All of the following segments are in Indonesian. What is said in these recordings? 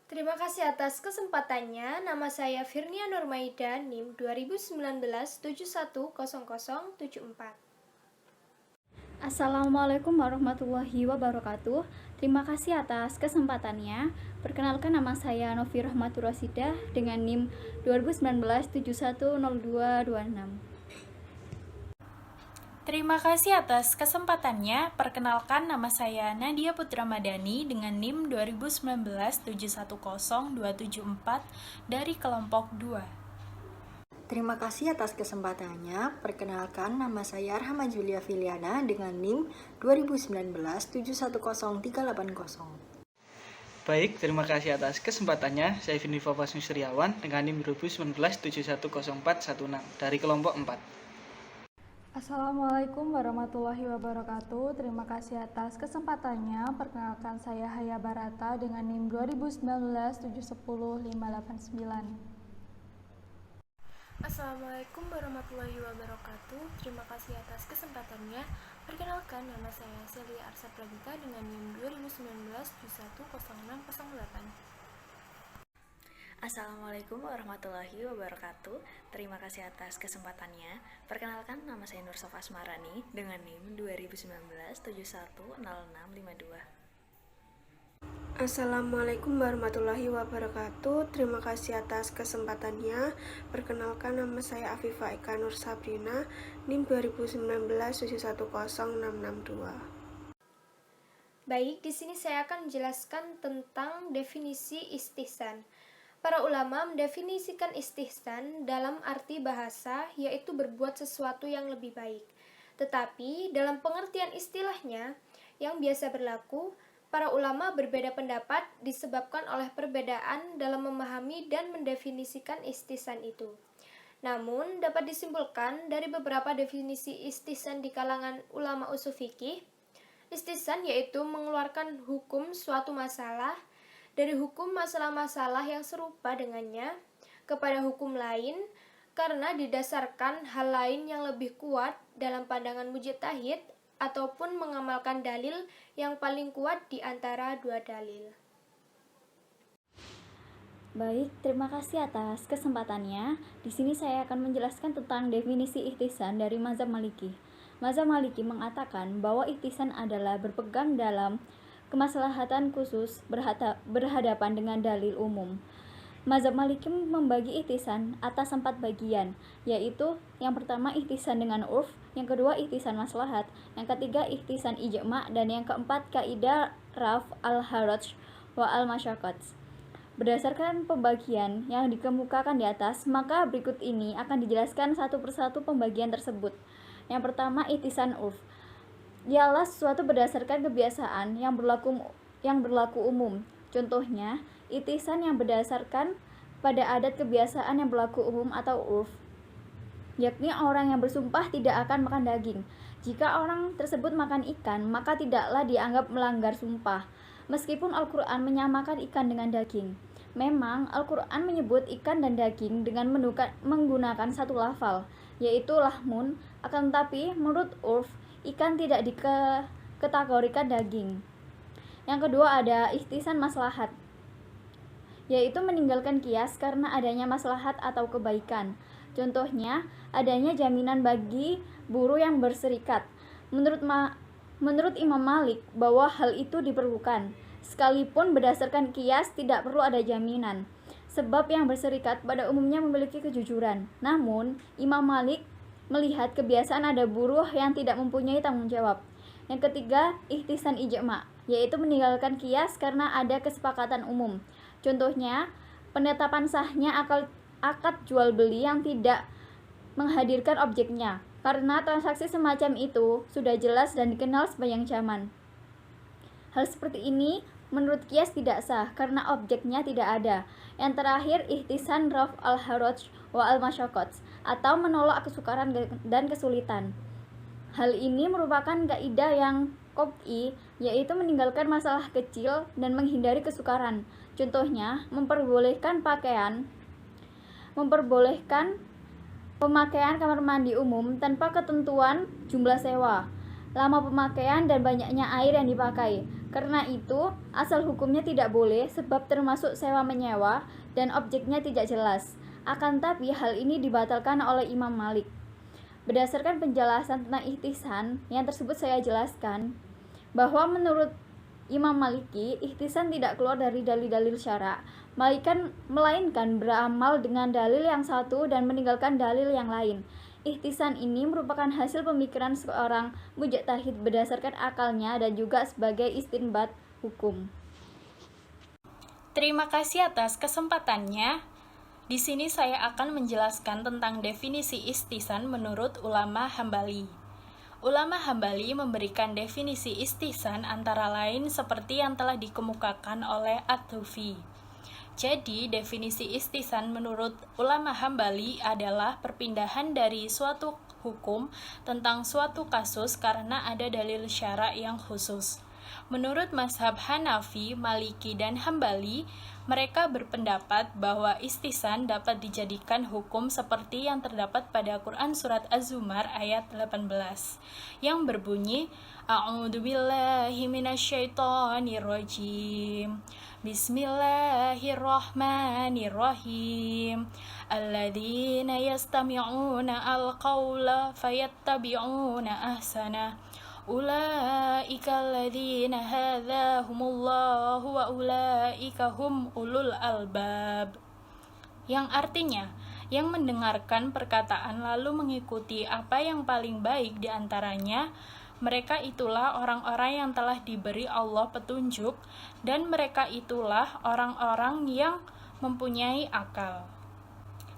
Terima kasih atas kesempatannya. Nama saya Firnia Nurmaida, NIM 2019 710074. Assalamualaikum warahmatullahi wabarakatuh. Terima kasih atas kesempatannya. Perkenalkan, nama saya Novi Rahmatur Rasidah dengan NIM 2019 710226. Terima kasih atas kesempatannya. Perkenalkan, nama saya Nadia Putra Madani dengan NIM 2019 710274 dari kelompok 2. Terima kasih atas kesempatannya. Perkenalkan, nama saya Arhama Julia Filiana dengan NIM 2019 710380. Baik, terima kasih atas kesempatannya. Saya Vindi Fafas Nusriawan dengan NIM 2019 710416 dari kelompok 4. Assalamualaikum warahmatullahi wabarakatuh. Terima kasih atas kesempatannya. Perkenalkan, saya Haya Barata dengan NIM 2019 710589. Assalamualaikum warahmatullahi wabarakatuh. Terima kasih atas kesempatannya. Perkenalkan, nama saya Celia Arsa Pragita dengan NIM 2019 710608. Assalamualaikum warahmatullahi wabarakatuh. Terima kasih atas kesempatannya. Perkenalkan, nama saya Nur Sofa Asmarani dengan NIM 2019 710652. Assalamualaikum warahmatullahi wabarakatuh. Terima kasih atas kesempatannya. Perkenalkan, nama saya Afifah Eka Nur Sabrina, NIM 2019 710662. Baik, di sini saya akan menjelaskan tentang definisi istihsan. Para ulama mendefinisikan istihsan dalam arti bahasa, yaitu berbuat sesuatu yang lebih baik. Tetapi dalam pengertian istilahnya yang biasa berlaku, para ulama berbeda pendapat disebabkan oleh perbedaan dalam memahami dan mendefinisikan istihsan itu. Namun dapat disimpulkan dari beberapa definisi istihsan di kalangan ulama usul fikih, istihsan yaitu mengeluarkan hukum suatu masalah dari hukum masalah-masalah yang serupa dengannya kepada hukum lain karena didasarkan hal lain yang lebih kuat dalam pandangan mujtahid ataupun mengamalkan dalil yang paling kuat di antara dua dalil. Baik, terima kasih atas kesempatannya. Di sini saya akan menjelaskan tentang definisi ihtisan dari mazhab Maliki. Mazhab Maliki mengatakan bahwa ihtisan adalah berpegang dalam kemaslahatan khusus berhadapan dengan dalil umum. Mazhab Maliki membagi ihtisan atas 4 bagian, yaitu yang pertama ihtisan dengan urf, yang kedua ihtisan maslahat, yang ketiga ihtisan ijma', dan yang keempat kaidah raf al-haraj wa al-masyaqqat. Berdasarkan pembagian yang dikemukakan di atas, maka berikut ini akan dijelaskan satu persatu pembagian tersebut. Yang pertama, ihtisan urf ialah sesuatu berdasarkan kebiasaan yang berlaku umum. Contohnya, ihtisan yang berdasarkan pada adat kebiasaan yang berlaku umum atau urf, yakni orang yang bersumpah tidak akan makan daging. Jika orang tersebut makan ikan, maka tidaklah dianggap melanggar sumpah, meskipun Al-Quran menyamakan ikan dengan daging. Memang Al-Quran menyebut ikan dan daging dengan menggunakan satu lafal, yaitu lahmun, akan tetapi menurut urf, ikan tidak dikategorikan daging. Yang kedua ada ihtisan maslahat, yaitu meninggalkan kias karena adanya maslahat atau kebaikan. Contohnya, adanya jaminan bagi buruh yang berserikat. Menurut Imam Malik bahwa hal itu diperlukan, sekalipun berdasarkan kias tidak perlu ada jaminan, sebab yang berserikat pada umumnya memiliki kejujuran. Namun, Imam Malik melihat kebiasaan ada buruh yang tidak mempunyai tanggung jawab. Yang ketiga, ihtisan ijma', yaitu meninggalkan kias karena ada kesepakatan umum. Contohnya, penetapan sahnya akad jual beli yang tidak menghadirkan objeknya, karena transaksi semacam itu sudah jelas dan dikenal sepanjang zaman. Hal seperti ini menurut kias tidak sah karena objeknya tidak ada. Yang terakhir, ihtisan raf al-haraj wa al-masyaqqat, atau menolak kesukaran dan kesulitan. Hal ini merupakan kaidah yang qat'i, yaitu meninggalkan masalah kecil dan menghindari kesukaran. Contohnya, memperbolehkan pemakaian kamar mandi umum tanpa ketentuan jumlah sewa. lama pemakaian dan banyaknya air yang dipakai. Karena itu, asal hukumnya tidak boleh sebab termasuk sewa-menyewa dan objeknya tidak jelas. Akan tapi hal ini dibatalkan oleh Imam Malik. Berdasarkan penjelasan tentang ihtisan yang tersebut saya jelaskan bahwa menurut Imam Maliki, ihtisan tidak keluar dari dalil-dalil syara, melainkan beramal dengan dalil yang satu dan meninggalkan dalil yang lain. Ihtisan ini merupakan hasil pemikiran seorang mujtahid berdasarkan akalnya dan juga sebagai istinbat hukum. Terima kasih atas kesempatannya. Di sini saya akan menjelaskan tentang definisi ihtisan menurut ulama Hambali. Ulama Hambali memberikan definisi ihtisan antara lain seperti yang telah dikemukakan oleh At-Tufi. Jadi, definisi ihtisan menurut ulama Hambali adalah perpindahan dari suatu hukum tentang suatu kasus karena ada dalil syara yang khusus. Menurut mazhab Hanafi, Maliki, dan Hambali, mereka berpendapat bahwa ihtisan dapat dijadikan hukum seperti yang terdapat pada Quran Surat Az-Zumar ayat 18 yang berbunyi A'udzubillahi minasyaitonirrajim Bismillahirrahmanirrahim Alladzina yastami'una al-qawla fayattabi'una ahsanah Ulaika alladzina hadahumullahu wa ulaika hum ulul albab. Yang artinya, yang mendengarkan perkataan lalu mengikuti apa yang paling baik di antaranya, mereka itulah orang-orang yang telah diberi Allah petunjuk, dan mereka itulah orang-orang yang mempunyai akal.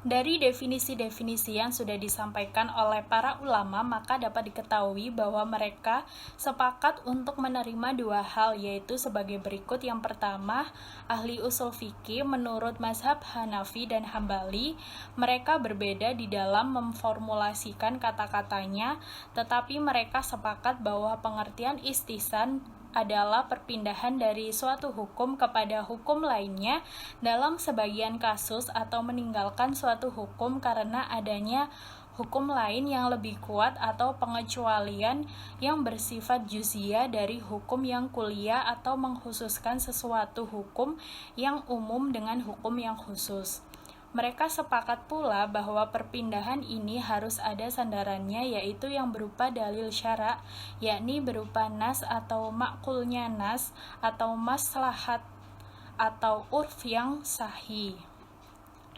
Dari definisi-definisi yang sudah disampaikan oleh para ulama, maka dapat diketahui bahwa mereka sepakat untuk menerima dua hal, yaitu sebagai berikut. Yang pertama, ahli usul fikih menurut mazhab Hanafi dan Hambali, mereka berbeda di dalam memformulasikan kata-katanya, tetapi mereka sepakat bahwa pengertian ihtisan adalah perpindahan dari suatu hukum kepada hukum lainnya dalam sebagian kasus atau meninggalkan suatu hukum karena adanya hukum lain yang lebih kuat atau pengecualian yang bersifat juz'iyah dari hukum yang kulliyah atau mengkhususkan sesuatu hukum yang umum dengan hukum yang khusus. Mereka sepakat pula bahwa perpindahan ini harus ada sandarannya, yaitu yang berupa dalil syara, yakni berupa nas atau makulnya nas, atau maslahat atau urf yang sahih.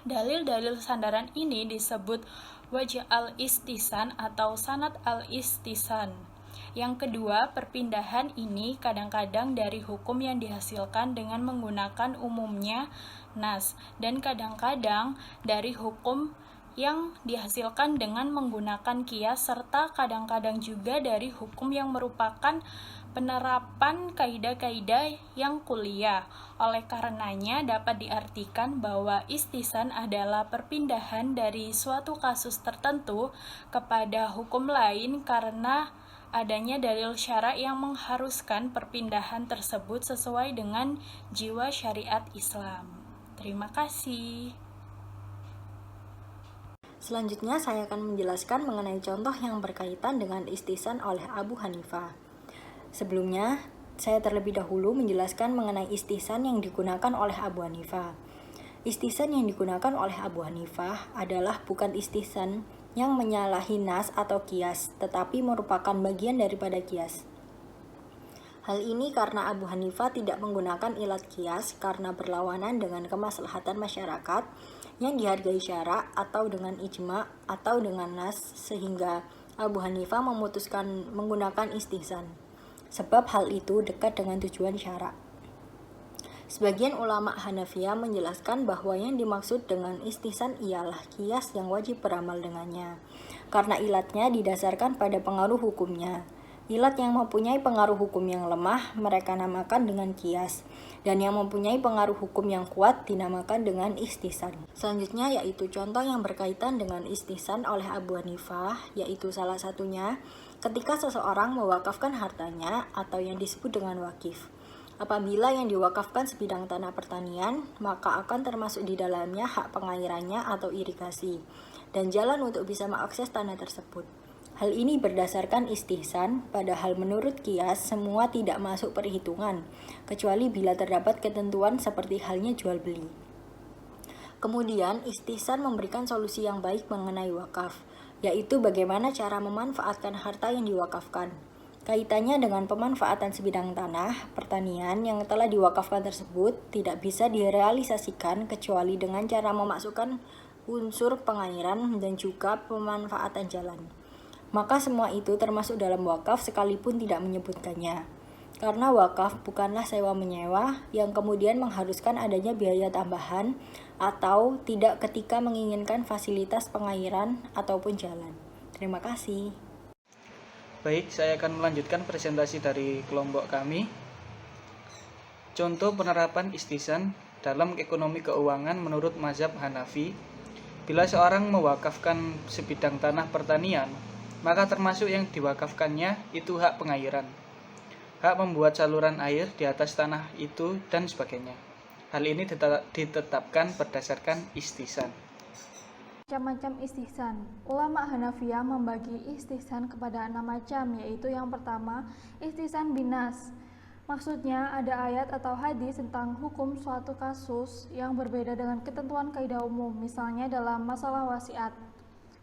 Dalil-dalil sandaran ini disebut wajh al-ihtisan atau sanad al-ihtisan. Yang kedua, perpindahan ini kadang-kadang dari hukum yang dihasilkan dengan menggunakan umumnya nas, dan kadang-kadang dari hukum yang dihasilkan dengan menggunakan qiyas, serta kadang-kadang juga dari hukum yang merupakan penerapan kaidah-kaidah yang kulliyah. Oleh karenanya dapat diartikan bahwa ihtisan adalah perpindahan dari suatu kasus tertentu kepada hukum lain karena adanya dalil syara yang mengharuskan perpindahan tersebut sesuai dengan jiwa syariat Islam. Terima kasih. Selanjutnya saya akan menjelaskan mengenai contoh yang berkaitan dengan ihtisan oleh Abu Hanifah. Sebelumnya, saya terlebih dahulu menjelaskan mengenai ihtisan yang digunakan oleh Abu Hanifah. Ihtisan yang digunakan oleh Abu Hanifah adalah bukan ihtisan yang menyalahi nas atau qiyas, tetapi merupakan bagian daripada qiyas. Hal ini karena Abu Hanifah tidak menggunakan ilat qiyas karena berlawanan dengan kemaslahatan masyarakat yang dihargai syara atau dengan ijma atau dengan nas, sehingga Abu Hanifah memutuskan menggunakan ihtisan. Sebab hal itu dekat dengan tujuan syara. Sebagian ulama Hanafiyah menjelaskan bahwa yang dimaksud dengan ihtisan ialah qiyas yang wajib beramal dengannya, karena ilatnya didasarkan pada pengaruh hukumnya. Ilat yang mempunyai pengaruh hukum yang lemah mereka namakan dengan qiyas, dan yang mempunyai pengaruh hukum yang kuat dinamakan dengan ihtisan. Selanjutnya yaitu contoh yang berkaitan dengan ihtisan oleh Abu Hanifah, yaitu salah satunya ketika seseorang mewakafkan hartanya atau yang disebut dengan wakif. Apabila yang diwakafkan sebidang tanah pertanian, maka akan termasuk di dalamnya hak pengairannya atau irigasi, dan jalan untuk bisa mengakses tanah tersebut. Hal ini berdasarkan istihsan, padahal menurut kias semua tidak masuk perhitungan, kecuali bila terdapat ketentuan seperti halnya jual beli. Kemudian, istihsan memberikan solusi yang baik mengenai wakaf, yaitu bagaimana cara memanfaatkan harta yang diwakafkan. Kaitannya dengan pemanfaatan sebidang tanah, pertanian yang telah diwakafkan tersebut tidak bisa direalisasikan kecuali dengan cara memasukkan unsur pengairan dan juga pemanfaatan jalan. Maka semua itu termasuk dalam wakaf sekalipun tidak menyebutkannya. Karena wakaf bukanlah sewa-menyewa yang kemudian mengharuskan adanya biaya tambahan atau tidak ketika menginginkan fasilitas pengairan ataupun jalan. Terima kasih. Baik, saya akan melanjutkan presentasi dari kelompok kami. Contoh penerapan istihsan dalam ekonomi keuangan menurut mazhab Hanafi. Bila seorang mewakafkan sebidang tanah pertanian, maka termasuk yang diwakafkannya itu hak pengairan, hak membuat saluran air di atas tanah itu, dan sebagainya. Hal ini ditetapkan berdasarkan istihsan. Macam-macam istihsan. Ulama Hanafiyah membagi istihsan kepada 6 macam, yaitu yang pertama, istihsan binas. Maksudnya ada ayat atau hadis tentang hukum suatu kasus yang berbeda dengan ketentuan kaidah umum, misalnya dalam masalah wasiat.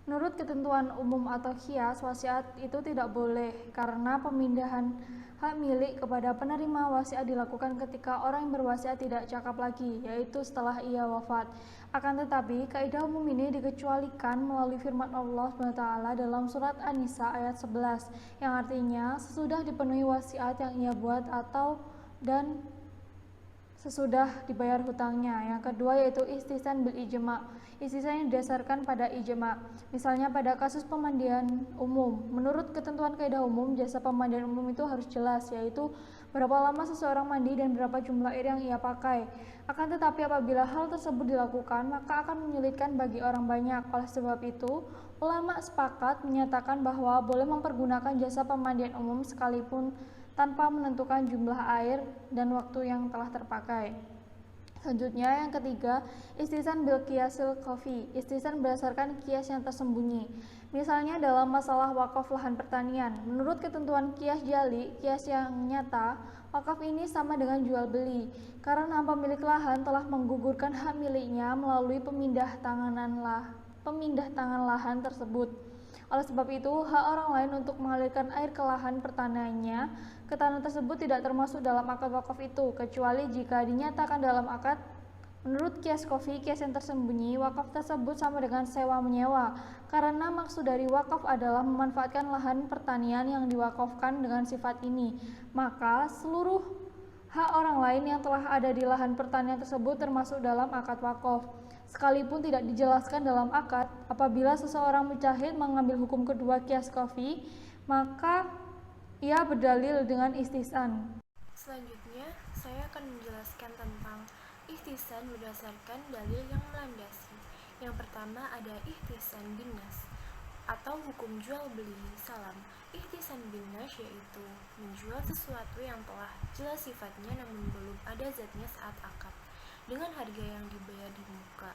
Menurut ketentuan umum atau qiyas, wasiat itu tidak boleh karena pemindahan hak milik kepada penerima wasiat dilakukan ketika orang yang berwasiat tidak cakap lagi, yaitu setelah ia wafat. Akan tetapi, kaidah umum ini dikecualikan melalui firman Allah SWT dalam surat An-Nisa ayat 11, yang artinya sesudah dipenuhi wasiat yang ia buat atau dan sesudah dibayar hutangnya. Yang kedua yaitu istihsan bil ijma'. Istihsan yang didasarkan pada ijma'. Misalnya pada kasus pemandian umum. Menurut ketentuan kaidah umum, jasa pemandian umum itu harus jelas, yaitu berapa lama seseorang mandi dan berapa jumlah air yang ia pakai. Akan tetapi apabila hal tersebut dilakukan, maka akan menyulitkan bagi orang banyak. Oleh sebab itu, ulama sepakat menyatakan bahwa boleh mempergunakan jasa pemandian umum sekalipun tanpa menentukan jumlah air dan waktu yang telah terpakai. Selanjutnya yang ketiga, istihsan bil qiyasil khafi. Istihsan berdasarkan qiyas yang tersembunyi. Misalnya dalam masalah wakaf lahan pertanian. Menurut ketentuan qiyas jali, qiyas yang nyata, wakaf ini sama dengan jual beli. Karena pemilik lahan telah menggugurkan hak miliknya melalui pemindah tangan lahan tersebut. Oleh sebab itu, hak orang lain untuk mengalirkan air ke lahan pertaniannya ke tanah tersebut tidak termasuk dalam akad wakaf itu, kecuali jika dinyatakan dalam akad. Menurut qiyas khafi, qiyas yang tersembunyi, wakaf tersebut sama dengan sewa-menyewa, karena maksud dari wakaf adalah memanfaatkan lahan pertanian yang diwakafkan dengan sifat ini. Maka seluruh hak orang lain yang telah ada di lahan pertanian tersebut termasuk dalam akad wakaf. Sekalipun tidak dijelaskan dalam akad, apabila seseorang mujtahid mengambil hukum kedua qiyas khafi, maka ia berdalil dengan istihsan. Selanjutnya, saya akan menjelaskan tentang istihsan berdasarkan dalil yang melandasi. Yang pertama ada istihsan binas atau hukum jual beli salam. Istihsan binas yaitu menjual sesuatu yang telah jelas sifatnya namun belum ada zatnya saat akad dengan harga yang dibayar di muka.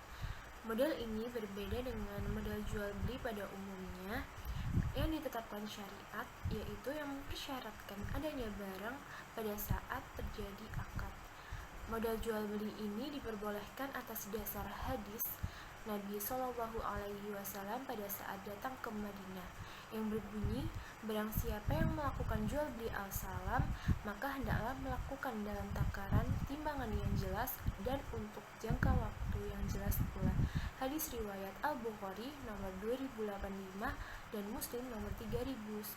Model ini berbeda dengan model jual beli pada umumnya yang ditetapkan syariat, yaitu yang mempersyaratkan adanya barang pada saat terjadi akad. Modal jual beli ini diperbolehkan atas dasar hadis Nabi Shallallahu Alaihi Wasallam pada saat datang ke Madinah yang berbunyi, barang siapa yang melakukan jual beli al-salam, maka hendaklah melakukan dalam takaran timbangan yang jelas dan untuk jangka waktu yang jelas pula. Hadis riwayat Al-Bukhari nomor 2085 dan Muslim nomor 3010.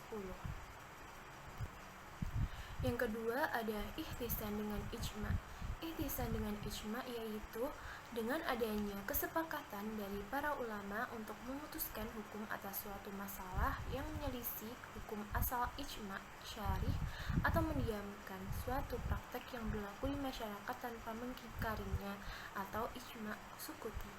Yang kedua ada ihtisan dengan ijma'. Ihtisan dengan ijma' yaitu dengan adanya kesepakatan dari para ulama untuk memutuskan hukum atas suatu masalah yang menyelisih hukum asal ijma' syarih atau mendiamkan suatu praktek yang berlaku di masyarakat tanpa mengingkarinya atau ijma' sukuti.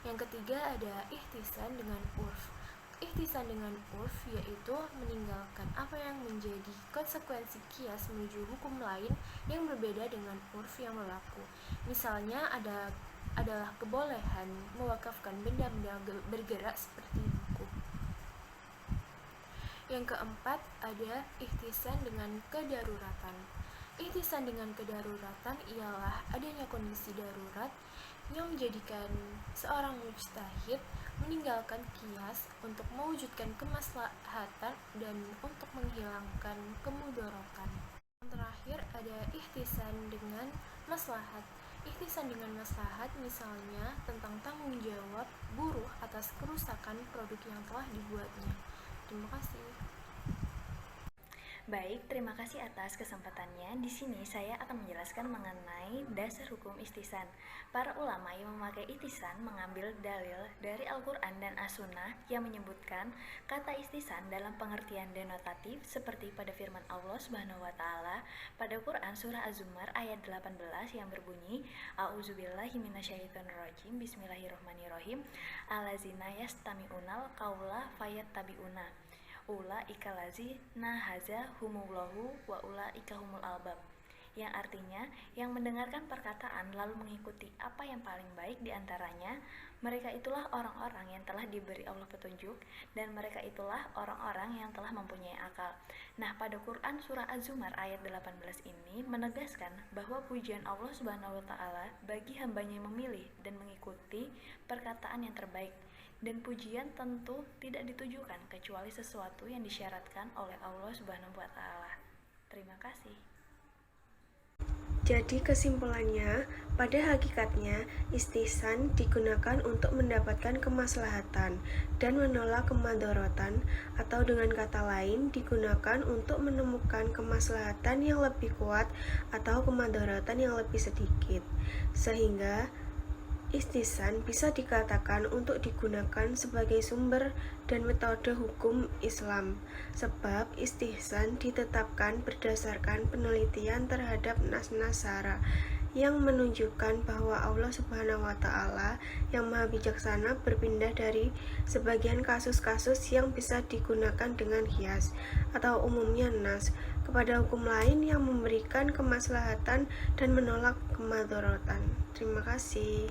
Yang ketiga ada ihtisan dengan urf. Ihtisan dengan urf yaitu meninggalkan apa yang menjadi konsekuensi qiyas menuju hukum lain yang berbeda dengan urf yang berlaku. Misalnya adalah kebolehan mewakafkan benda-benda bergerak seperti buku. Yang keempat, ada ihtisan dengan kedaruratan. Ihtisan dengan kedaruratan ialah adanya kondisi darurat yang menjadikan seorang mujtahid meninggalkan qiyas untuk mewujudkan kemaslahatan dan untuk menghilangkan kemudaratan. Yang terakhir, ada ihtisan dengan maslahat. Ihtisan dengan maslahat misalnya tentang tanggung jawab buruh atas kerusakan produk yang telah dibuatnya. Terima kasih. Baik, terima kasih atas kesempatannya. Di sini saya akan menjelaskan mengenai dasar hukum ihtisan. Para ulama yang memakai ihtisan mengambil dalil dari Al-Quran dan As-Sunnah yang menyebutkan kata ihtisan dalam pengertian denotatif seperti pada firman Allah Subhanahu wa taala pada Quran surah Az-Zumar ayat 18 yang berbunyi A'udzubillahi minasyaitonirrajim Bismillahirrahmanirrahim Allazina yastami'unal qaula fayattabi'una ulaika lazina haza humullahu wa ulaika humul albab, yang artinya yang mendengarkan perkataan lalu mengikuti apa yang paling baik di antaranya, mereka itulah orang-orang yang telah diberi Allah petunjuk dan mereka itulah orang-orang yang telah mempunyai akal. Nah, pada Quran surah Az-Zumar ayat 18 ini menegaskan bahwa pujian Allah Subhanahu wa taala bagi hambanya yang memilih dan mengikuti perkataan yang terbaik. Dan pujian tentu tidak ditujukan kecuali sesuatu yang disyaratkan oleh Allah Subhanahu wa taala. Terima kasih. Jadi kesimpulannya, pada hakikatnya istihsan digunakan untuk mendapatkan kemaslahatan dan menolak kemadharatan, atau dengan kata lain digunakan untuk menemukan kemaslahatan yang lebih kuat atau kemadharatan yang lebih sedikit. Sehingga istihsan bisa dikatakan untuk digunakan sebagai sumber dan metode hukum Islam, sebab istihsan ditetapkan berdasarkan penelitian terhadap nas-nas syara yang menunjukkan bahwa Allah Subhanahu wa taala yang Maha Bijaksana berpindah dari sebagian kasus-kasus yang bisa digunakan dengan qiyas atau umumnya nas kepada hukum lain yang memberikan kemaslahatan dan menolak kemadharatan. Terima kasih.